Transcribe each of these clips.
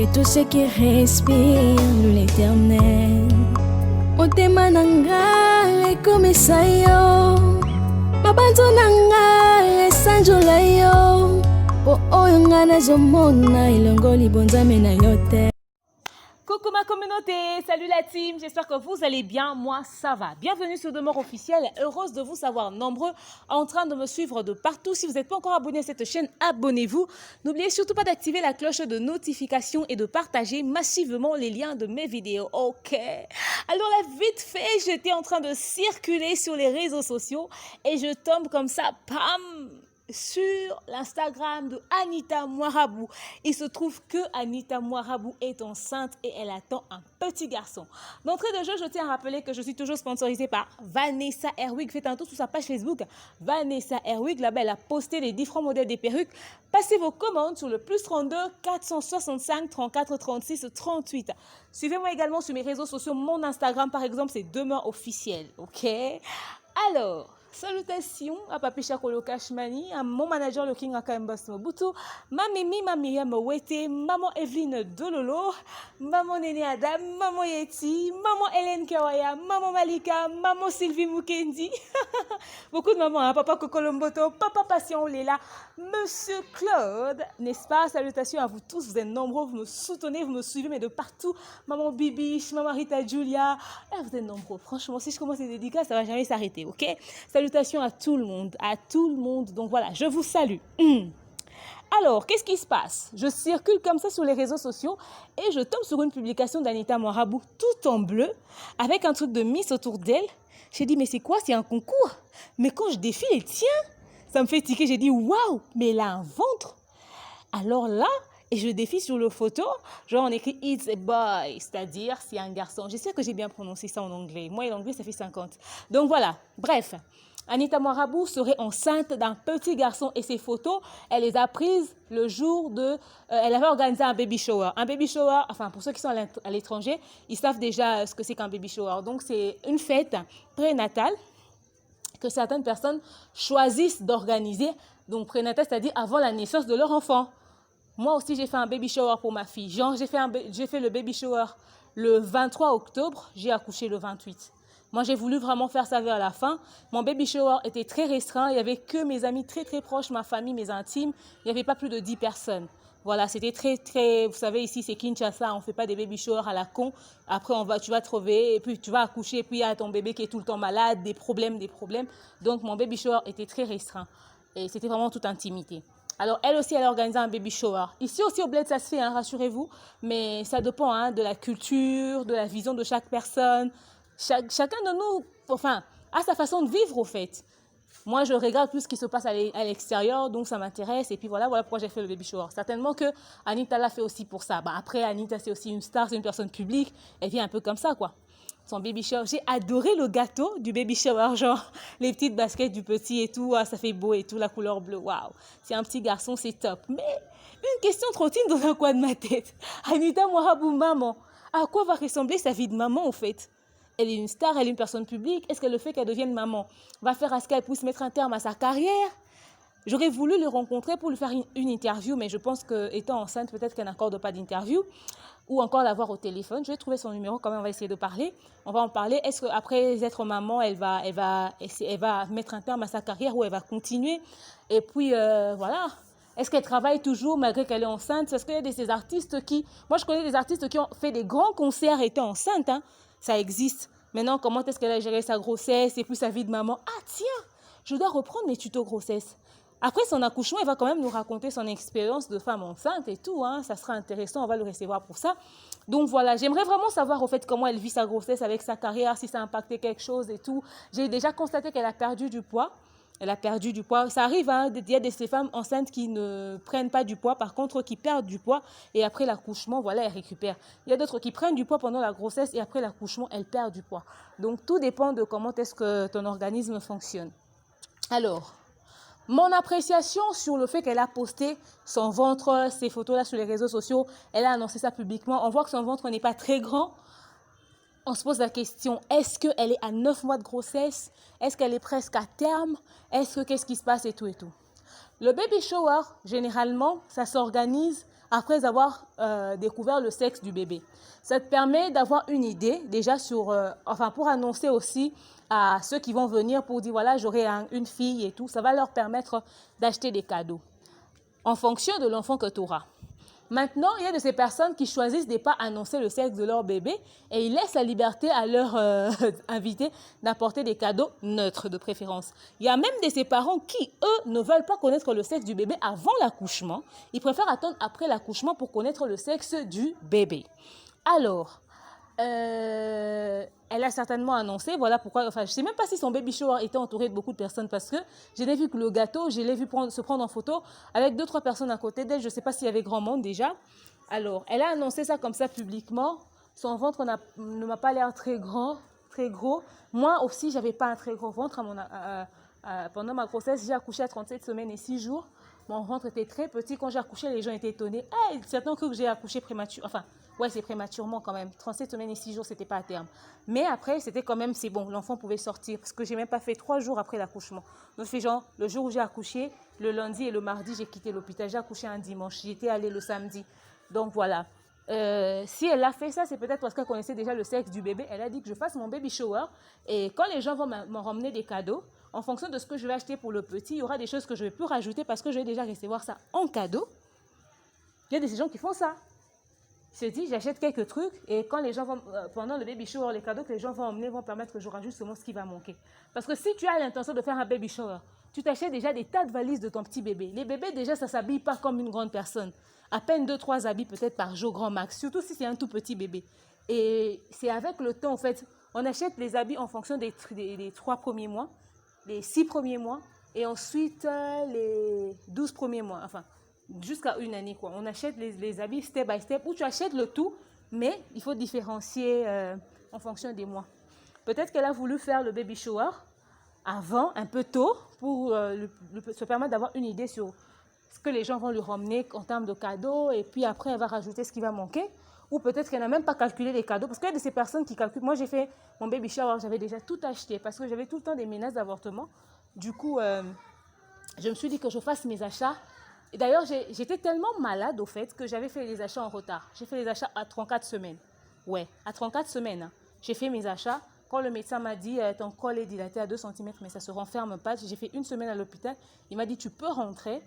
et tout ce qui respire l'éternel. Motema nanga ekomisa yo, mabanzo nanga esanjola yo, po oyo nga nazomona elongo libonzame na yo te. Coucou ma communauté, salut la team, j'espère que vous allez bien, moi ça va. Bienvenue sur Demeure Officielle, heureuse de vous savoir nombreux en train de me suivre de partout. Si vous n'êtes pas encore abonné à cette chaîne, abonnez-vous. N'oubliez surtout pas d'activer la cloche de notification et de partager massivement les liens de mes vidéos, ok? Alors là, vite fait, j'étais en train de circuler sur les réseaux sociaux et je tombe comme ça, pam, sur l'Instagram de Anita Mouarabou. Il se trouve que Anita Mouarabou est enceinte et elle attend un petit garçon. D'entrée de jeu, je tiens à rappeler que je suis toujours sponsorisée par Vanessa Airwig. Faites un tour sur sa page Facebook, Vanessa Airwig. Là-bas, elle a posté les différents modèles des perruques. Passez vos commandes sur le +32 465 34 36 38. Suivez-moi également sur mes réseaux sociaux. Mon Instagram, par exemple, c'est Demeure Officielle. Ok? Alors, salutations à Papi Chakolo Kashmani, à mon manager le King Akambas Mobutu, ma Mimi, ma Myriam Wete, maman Evelyne Dololo, maman Néné Adam, maman Yeti, maman Hélène Kawaya, maman Malika, maman Sylvie Mukendi. Beaucoup de mamans, hein? Papa Kokolomboto, papa Patient Olela, monsieur Claude, n'est-ce pas? Salutations à vous tous, vous êtes nombreux, vous me soutenez, vous me suivez, mais de partout. Maman Bibiche, maman Rita Julia, là, vous êtes nombreux. Franchement, si je commence les dédicaces, ça ne va jamais s'arrêter, ok? Salutations à tout le monde, à tout le monde. Donc voilà, je vous salue. Alors, qu'est-ce qui se passe? Je circule comme ça sur les réseaux sociaux et je tombe sur une publication d'Anita Mouarabou tout en bleu avec un truc de Miss autour d'elle. J'ai dit, mais c'est quoi? C'est un concours? Mais quand je défile, tiens, ça me fait tiquer. J'ai dit, waouh, mais elle a un ventre. Alors là, et je défile sur le photo, genre on écrit « It's a boy », c'est-à-dire c'est un garçon. J'espère que j'ai bien prononcé ça en anglais. Moi et l'anglais, ça fait 50. Donc voilà, bref. Anita Mouarabou serait enceinte d'un petit garçon et ses photos, elle les a prises le jour de... elle avait organisé un baby shower. Un baby shower, enfin pour ceux qui sont à l'étranger, ils savent déjà ce que c'est qu'un baby shower. Donc c'est une fête prénatale que certaines personnes choisissent d'organiser. Donc prénatale, c'est-à-dire avant la naissance de leur enfant. Moi aussi, j'ai fait un baby shower pour ma fille. Genre, j'ai fait le baby shower le 23 octobre, j'ai accouché le 28. Moi, j'ai voulu vraiment faire ça vers la fin. Mon baby shower était très restreint. Il n'y avait que mes amis très, très proches, ma famille, mes intimes. Il n'y avait pas plus de 10 personnes. Voilà, c'était très, très... Vous savez, ici, c'est Kinshasa. On ne fait pas des baby showers à la con. Après, tu vas trouver, et puis tu vas accoucher, et puis il y a ton bébé qui est tout le temps malade, des problèmes. Donc, mon baby shower était très restreint. Et c'était vraiment toute intimité. Alors, elle aussi, elle a organisé un baby shower. Ici aussi, au Bled, ça se fait, hein, rassurez-vous. Mais ça dépend hein, de la culture, de la vision de chaque personne. Chacun de nous, enfin, a sa façon de vivre, au fait. Moi, je regarde tout ce qui se passe à l'extérieur, donc ça m'intéresse. Et puis voilà pourquoi j'ai fait le baby shower. Certainement que Anita l'a fait aussi pour ça. Bah, après, Anita, c'est aussi une star, c'est une personne publique. Elle vient un peu comme ça, quoi. Son baby shower. J'ai adoré le gâteau du baby shower, genre les petites baskets du petit et tout, ah, ça fait beau et tout, la couleur bleue, waouh. C'est un petit garçon, c'est top. Mais une question trottine dans un coin de ma tête. Anita Mouarabou, maman, à quoi va ressembler sa vie de maman, en fait? Elle est une star, elle est une personne publique. Est-ce que le fait qu'elle devienne maman va faire à ce qu'elle puisse mettre un terme à sa carrière? J'aurais voulu le rencontrer pour lui faire une interview, mais je pense qu'étant enceinte, peut-être qu'elle n'accorde pas d'interview. Ou encore l'avoir au téléphone. Je vais trouver son numéro quand même, on va essayer de parler. On va en parler. Est-ce qu'après être maman, elle va mettre un terme à sa carrière ou elle va continuer? Et puis, voilà. Est-ce qu'elle travaille toujours malgré qu'elle est enceinte? Parce qu'il y a ces artistes qui... Moi, je connais des artistes qui ont fait des grands concerts étant enceintes. Hein. Ça existe. Maintenant, comment est-ce qu'elle a géré sa grossesse et puis sa vie de maman? Ah, tiens, je dois reprendre mes tutos grossesse. Après son accouchement, elle va quand même nous raconter son expérience de femme enceinte et tout. Hein. Ça sera intéressant, on va le recevoir pour ça. Donc voilà, j'aimerais vraiment savoir au fait comment elle vit sa grossesse avec sa carrière, si ça a impacté quelque chose et tout. J'ai déjà constaté qu'elle a perdu du poids. Elle a perdu du poids. Ça arrive, hein, il y a ces femmes enceintes qui ne prennent pas du poids, par contre qui perdent du poids et après l'accouchement, voilà, elles récupèrent. Il y a d'autres qui prennent du poids pendant la grossesse et après l'accouchement, elles perdent du poids. Donc tout dépend de comment est-ce que ton organisme fonctionne. Alors... Mon appréciation sur le fait qu'elle a posté son ventre, ces photos-là sur les réseaux sociaux, elle a annoncé ça publiquement. On voit que son ventre n'est pas très grand. On se pose la question, est-ce qu'elle est à 9 mois de grossesse? Est-ce qu'elle est presque à terme? Qu'est-ce qui se passe et tout et tout? Le baby shower, généralement, ça s'organise après avoir découvert le sexe du bébé. Ça te permet d'avoir une idée déjà sur, pour annoncer aussi à ceux qui vont venir pour dire voilà, j'aurai une fille et tout. Ça va leur permettre d'acheter des cadeaux en fonction de l'enfant que tu auras. Maintenant, il y a de ces personnes qui choisissent de ne pas annoncer le sexe de leur bébé et ils laissent la liberté à leurs invités d'apporter des cadeaux neutres de préférence. Il y a même de ces parents qui, eux, ne veulent pas connaître le sexe du bébé avant l'accouchement. Ils préfèrent attendre après l'accouchement pour connaître le sexe du bébé. Alors, elle a certainement annoncé, voilà pourquoi, je ne sais même pas si son baby shower était entouré de beaucoup de personnes parce que je l'ai vu que le gâteau, je l'ai vu se prendre en photo avec 2-3 personnes à côté d'elle, je ne sais pas s'il y avait grand monde déjà. Alors, elle a annoncé ça comme ça publiquement, son ventre ne m'a pas l'air très grand, très gros. Moi aussi, je n'avais pas un très gros ventre pendant ma grossesse, j'ai accouché à 37 semaines et 6 jours. Mon ventre était très petit. Quand j'ai accouché, les gens étaient étonnés. Hey, certains ont cru que j'ai accouché prématurément. Enfin, ouais, c'est prématurément quand même. 37 semaines et 6 jours, c'était pas à terme. Mais après, c'était quand même, c'est bon, l'enfant pouvait sortir. Parce que j'ai même pas fait 3 jours après l'accouchement. Donc, c'est genre, le jour où j'ai accouché, le lundi et le mardi, j'ai quitté l'hôpital. J'ai accouché un dimanche. J'étais allée le samedi. Donc, voilà. Si elle a fait ça, c'est peut-être parce qu'elle connaissait déjà le sexe du bébé. Elle a dit que je fasse mon baby shower. Et quand les gens vont m'en ramener des cadeaux, en fonction de ce que je vais acheter pour le petit, il y aura des choses que je vais plus rajouter parce que je vais déjà recevoir ça en cadeau. Il y a des gens qui font ça. Je te dis, j'achète quelques trucs et quand les gens vont, pendant le baby shower, les cadeaux que les gens vont emmener vont permettre que je rajoute seulement ce qui va manquer. Parce que si tu as l'intention de faire un baby shower, tu t'achètes déjà des tas de valises de ton petit bébé. Les bébés, déjà, ça ne s'habille pas comme une grande personne. À peine 2-3 habits peut-être par jour, grand max. Surtout si c'est un tout petit bébé. Et c'est avec le temps, en fait, on achète les habits en fonction des 3 premiers mois, les 6 premiers mois et ensuite les 12 premiers mois. Enfin, jusqu'à une année, quoi. On achète les habits step by step où tu achètes le tout, mais il faut différencier en fonction des mois. Peut-être qu'elle a voulu faire le baby shower avant, un peu tôt, pour se permettre d'avoir une idée sur ce que les gens vont lui ramener en termes de cadeaux, et puis après, elle va rajouter ce qui va manquer. Ou peut-être qu'elle n'a même pas calculé les cadeaux, parce qu'il y a de ces personnes qui calculent. Moi, j'ai fait mon baby shower, j'avais déjà tout acheté, parce que j'avais tout le temps des menaces d'avortement. Du coup, je me suis dit que je fasse mes achats. Et d'ailleurs, j'étais tellement malade, au fait, que j'avais fait les achats en retard. J'ai fait les achats à 34 semaines. Ouais, à 34 semaines, hein, j'ai fait mes achats. Quand le médecin m'a dit, ton col est dilaté à 2 cm, mais ça ne se renferme pas. J'ai fait 1 semaine à l'hôpital. Il m'a dit, tu peux rentrer,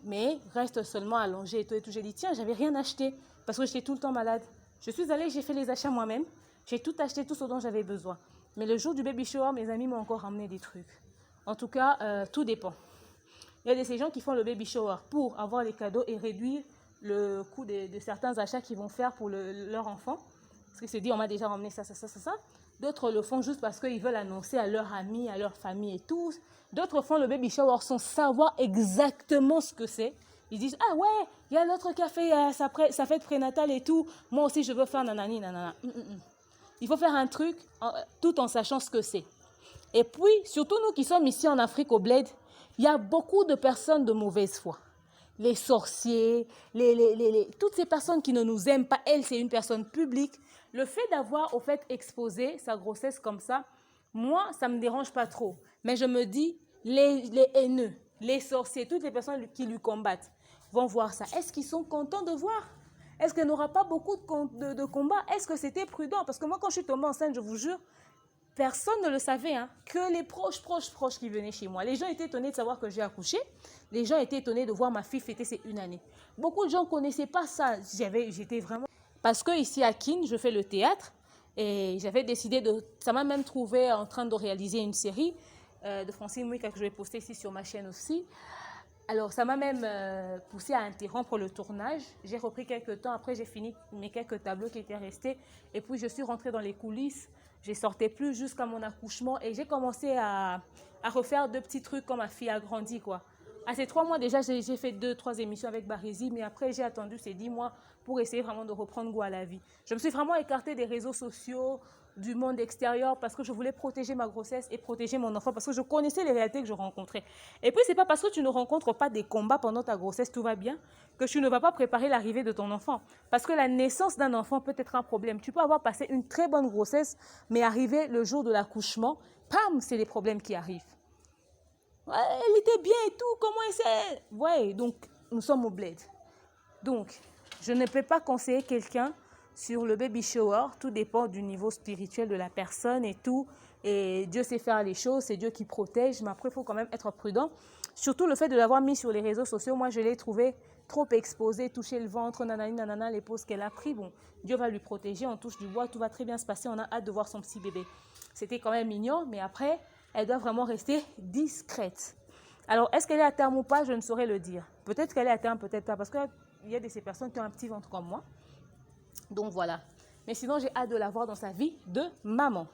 mais reste seulement allongé et tout et tout. J'ai dit, tiens, j'avais rien acheté parce que j'étais tout le temps malade. Je suis allée, j'ai fait les achats moi-même. J'ai tout acheté, tout ce dont j'avais besoin. Mais le jour du baby shower, mes amis m'ont encore ramené des trucs. En tout cas, tout dépend. Il y a de ces gens qui font le baby shower pour avoir les cadeaux et réduire le coût de certains achats qu'ils vont faire pour leur enfant. Parce qu'ils se disent, on m'a déjà ramené ça. D'autres le font juste parce qu'ils veulent annoncer à leurs amis, à leur famille et tout. D'autres font le baby shower sans savoir exactement ce que c'est. Ils disent, ah ouais, il y a l'autre qui a fait sa fête prénatale et tout. Moi aussi, je veux faire nanani, nanana. Il faut faire un truc tout en sachant ce que c'est. Et puis, surtout nous qui sommes ici en Afrique au bled, il y a beaucoup de personnes de mauvaise foi. Les sorciers, toutes ces personnes qui ne nous aiment pas, elle, c'est une personne publique. Le fait d'avoir, au fait, exposé sa grossesse comme ça, moi, ça ne me dérange pas trop. Mais je me dis, les haineux, les sorciers, toutes les personnes qui lui combattent vont voir ça. Est-ce qu'ils sont contents de voir? Est-ce qu'il n'y aura pas beaucoup de combats? Est-ce que c'était prudent? Parce que moi, quand je suis tombée enceinte, je vous jure, personne ne le savait, hein, que les proches qui venaient chez moi. Les gens étaient étonnés de savoir que j'ai accouché. Les gens étaient étonnés de voir ma fille fêter ses 1 année. Beaucoup de gens ne connaissaient pas ça. J'étais vraiment... Parce que ici à Kin, je fais le théâtre et j'avais décidé de... Ça m'a même trouvé en train de réaliser une série de Francine Mouika que je vais poster ici sur ma chaîne aussi. Alors, ça m'a même poussé à interrompre le tournage. J'ai repris quelques temps. Après, j'ai fini mes quelques tableaux qui étaient restés. Et puis, je suis rentrée dans les coulisses. Je ne sortais plus jusqu'à mon accouchement. Et j'ai commencé à refaire 2 petits trucs quand ma fille a grandi, quoi. À ces 3 mois, déjà, j'ai fait 2-3 émissions avec Barési. Mais après, j'ai attendu ces 10 mois pour essayer vraiment de reprendre goût à la vie. Je me suis vraiment écartée des réseaux sociaux, du monde extérieur, parce que je voulais protéger ma grossesse et protéger mon enfant, parce que je connaissais les réalités que je rencontrais. Et puis, c'est pas parce que tu ne rencontres pas des combats pendant ta grossesse, tout va bien, que tu ne vas pas préparer l'arrivée de ton enfant. Parce que la naissance d'un enfant peut être un problème. Tu peux avoir passé une très bonne grossesse, mais arriver le jour de l'accouchement, pam, c'est les problèmes qui arrivent. Ouais, elle était bien et tout, comment elle s'est... Ouais, donc, nous sommes au bled. Donc, Je ne peux pas conseiller quelqu'un sur le baby shower. Tout dépend du niveau spirituel de la personne et tout. Et Dieu sait faire les choses, c'est Dieu qui protège. Mais après, il faut quand même être prudent. Surtout le fait de l'avoir mis sur les réseaux sociaux. Moi, je l'ai trouvé trop exposé, toucher le ventre, nanani, nanana, les poses qu'elle a pris. Bon, Dieu va lui protéger, on touche du bois, tout va très bien se passer. On a hâte de voir son petit bébé. C'était quand même mignon, mais après, elle doit vraiment rester discrète. Alors, est-ce qu'elle est à terme ou pas? Je ne saurais le dire. Peut-être qu'elle est à terme, peut-être pas. Parce qu'il y a de ces personnes qui ont un petit ventre comme moi. Donc, voilà. Mais sinon, j'ai hâte de la voir dans sa vie de maman.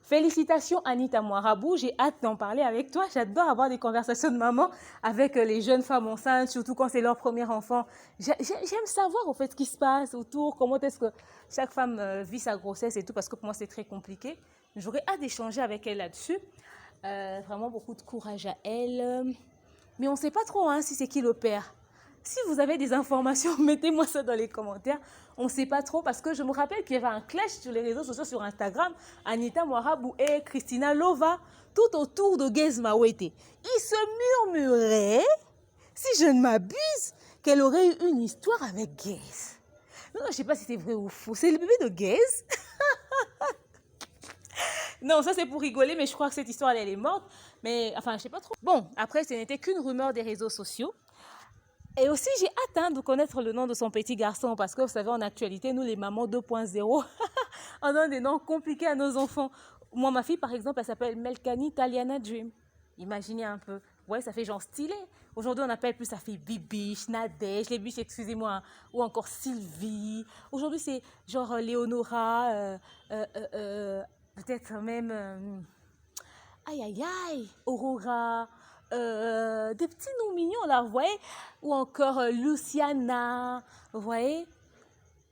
Félicitations Anita Moirabou, j'ai hâte d'en parler avec toi. J'adore avoir des conversations de maman avec les jeunes femmes enceintes, surtout quand c'est leur premier enfant. J'aime savoir en fait ce qui se passe autour, comment est-ce que chaque femme vit sa grossesse et tout, parce que pour moi c'est très compliqué. J'aurais hâte d'échanger avec elle là-dessus. Vraiment beaucoup de courage à elle. Mais on ne sait pas trop si c'est qui le père. Si vous avez des informations, mettez-moi ça dans les commentaires. On ne sait pas trop parce que je me rappelle qu'il y avait un clash sur les réseaux sociaux, sur Instagram. Anita Moirabou et Christina Lova, tout autour de Gaze Mawete. Ils se murmuraient, si je ne m'abuse, qu'elle aurait eu une histoire avec Gaze. Non, je ne sais pas si c'est vrai ou faux. C'est le bébé de Gaze. Non, ça c'est pour rigoler, mais je crois que cette histoire, elle est morte. Mais enfin, je ne sais pas trop. Bon, après, ce n'était qu'une rumeur des réseaux sociaux. Et aussi, j'ai hâte de connaître le nom de son petit garçon parce que vous savez, en actualité, nous, les mamans 2.0, on donne des noms compliqués à nos enfants. Moi, ma fille, par exemple, elle s'appelle Melkani Taliana Dream. Imaginez un peu. Ouais, ça fait genre stylé. Aujourd'hui, on appelle plus sa fille Bibiche, Nadège, les biches, excusez-moi, ou encore Sylvie. Aujourd'hui, c'est genre Léonora, peut-être même... aïe, aïe, aïe, Aurora... des petits noms mignons là, vous voyez, ou encore Luciana, vous voyez,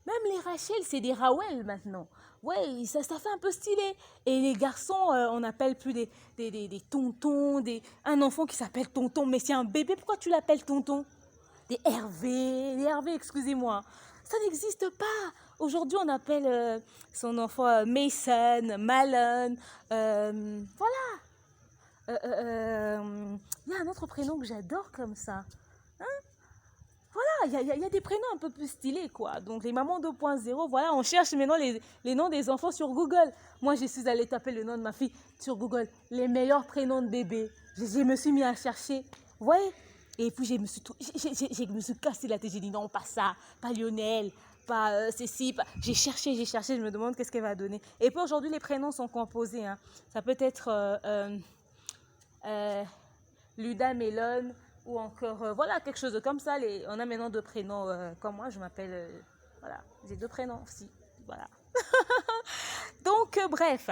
même les Rachel, c'est des Rawel maintenant, ouais, ça fait un peu stylé. Et les garçons, on n'appelle plus des tontons, un enfant qui s'appelle tonton, mais c'est un bébé, pourquoi tu l'appelles tonton? Des Hervé, excusez-moi, ça n'existe pas. Aujourd'hui, on appelle son enfant Mason, Malone, voilà. Il y a un autre prénom que j'adore comme ça. Voilà, il y a des prénoms un peu plus stylés, quoi. Donc, les mamans 2.0, voilà, on cherche maintenant les noms des enfants sur Google. Moi, je suis allée taper le nom de ma fille sur Google. Les meilleurs prénoms de bébé. Je me suis mis à chercher. Vous voyez? Et puis, je me suis cassé la tête. J'ai dit non, pas ça, pas Lionel, pas ceci. J'ai cherché, je me demande qu'est-ce qu'elle va donner. Et puis, aujourd'hui, les prénoms sont composés. Ça peut être... Luda Melon ou encore voilà quelque chose comme ça. On a maintenant deux prénoms comme moi, je m'appelle voilà, j'ai deux prénoms aussi, voilà. Donc bref,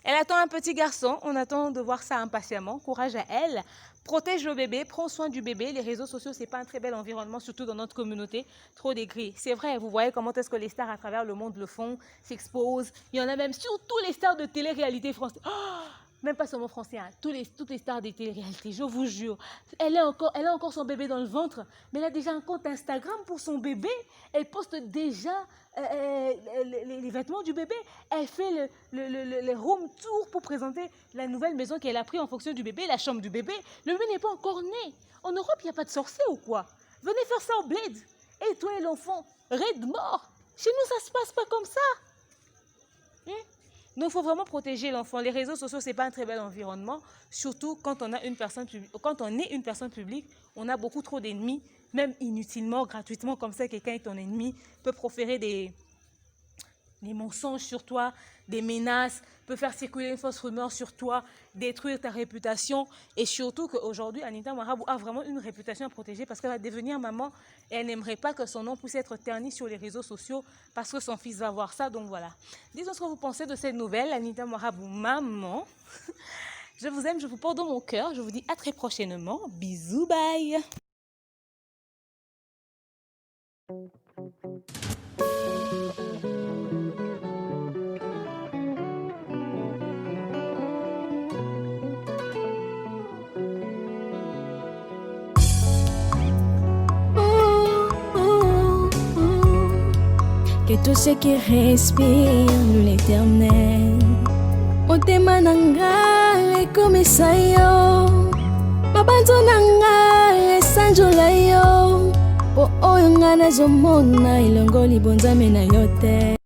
elle attend un petit garçon, on attend de voir ça impatiemment. Courage à elle, protège le bébé, prends soin du bébé. Les réseaux sociaux, c'est pas un très bel environnement, surtout dans notre communauté, trop d'aigris. C'est vrai, vous voyez comment est-ce que les stars à travers le monde le font, s'exposent. Il y en a même surtout les stars de télé-réalité française. Oh, même pas seulement français, toutes les stars des télé-réalités, je vous jure. Elle a encore son bébé dans le ventre, mais elle a déjà un compte Instagram pour son bébé. Elle poste déjà les vêtements du bébé. Elle fait le home tour pour présenter la nouvelle maison qu'elle a prise en fonction du bébé, la chambre du bébé. Le bébé n'est pas encore né. En Europe, il n'y a pas de sorcier ou quoi? Venez faire ça au bled. Et toi et l'enfant, raide mort. Chez nous, ça se passe pas comme ça. Donc, il faut vraiment protéger l'enfant. Les réseaux sociaux, ce n'est pas un très bel environnement. Surtout quand on est une personne publique, on a beaucoup trop d'ennemis. Même inutilement, gratuitement, comme ça, quelqu'un est ton ennemi, peut proférer des mensonges sur toi, des menaces, peut faire circuler une fausse rumeur sur toi, détruire ta réputation. Et surtout qu'aujourd'hui, Anita Moirabou a vraiment une réputation à protéger parce qu'elle va devenir maman et elle n'aimerait pas que son nom puisse être terni sur les réseaux sociaux parce que son fils va voir ça. Donc voilà. Dites-nous ce que vous pensez de cette nouvelle, Anita Moirabou, maman. Je vous aime, je vous porte dans mon cœur. Je vous dis à très prochainement. Bisous, bye. Que tout ce qui respire l'Éternel motema nanga ekomisa yo mabanzo nanga esanjola yo po oyo nga nazomona elongoli bonzambe na yo te.